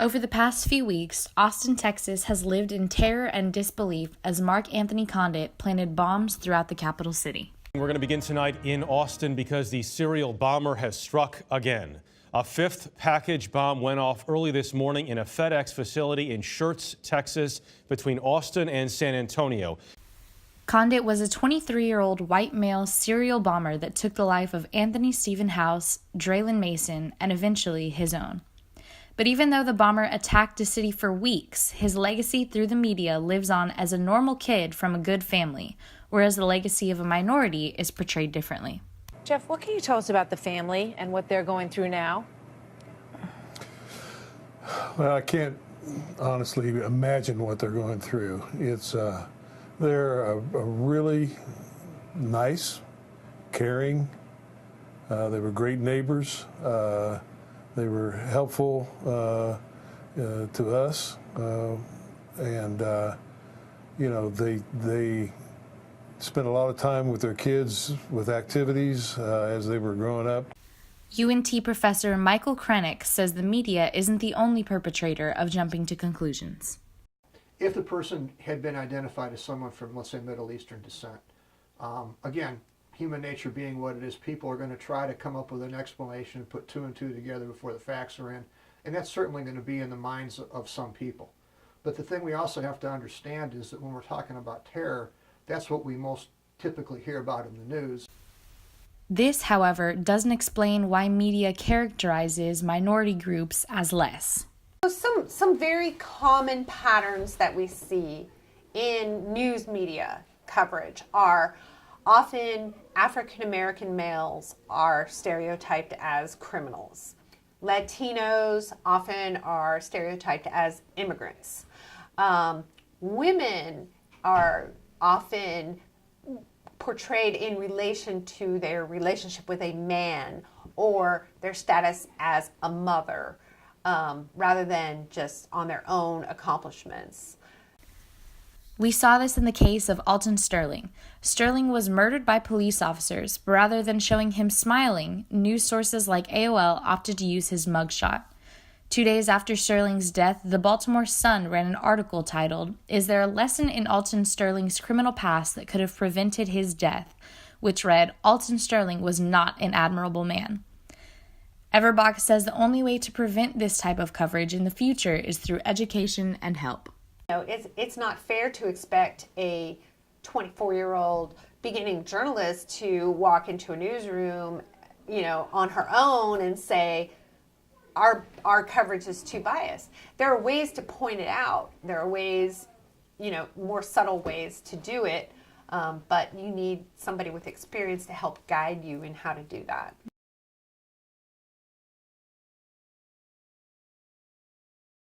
Over the past few weeks, Austin, Texas has lived in terror and disbelief as Mark Anthony Condit planted bombs throughout the capital city. We're going to begin tonight in Austin because the serial bomber has struck again. A fifth package bomb went off early this morning in a FedEx facility in Schertz, Texas, between Austin and San Antonio. Condit was a 23-year-old white male serial bomber that took the life of Anthony Stephen House, Draylon Mason, and eventually his own. But even though the bomber attacked the city for weeks, his legacy through the media lives on as a normal kid from a good family, whereas the legacy of a minority is portrayed differently. Jeff, what can you tell us about the family and what they're going through now? Well, I can't honestly imagine what they're going through. They're a really nice, caring, they were great neighbors. They were helpful to us, and they spent a lot of time with their kids with activities as they were growing up. UNT professor Michael Krennick says the media isn't the only perpetrator of jumping to conclusions. If the person had been identified as someone from, let's say, Middle Eastern descent, again, human nature being what it is, people are going to try to come up with an explanation and put two and two together before the facts are in, and that's certainly going to be in the minds of some people. But the thing we also have to understand is that when we're talking about terror, that's what we most typically hear about in the news. This, however, doesn't explain why media characterizes minority groups as less. Some very common patterns that we see in news media coverage are often African American males are stereotyped as criminals. Latinos often are stereotyped as immigrants. Women are often portrayed in relation to their relationship with a man or their status as a mother, rather than just on their own accomplishments. We saw this in the case of Alton Sterling. Sterling was murdered by police officers, but rather than showing him smiling, news sources like AOL opted to use his mugshot. 2 days after Sterling's death, the Baltimore Sun ran an article titled, "Is there a lesson in Alton Sterling's criminal past that could have prevented his death?" which read, "Alton Sterling was not an admirable man." Everbach says the only way to prevent this type of coverage in the future is through education and help. It's not fair to expect a 24-year-old beginning journalist to walk into a newsroom, on her own and say, our coverage is too biased. There are ways to point it out. There are ways, more subtle ways to do it, but you need somebody with experience to help guide you in how to do that.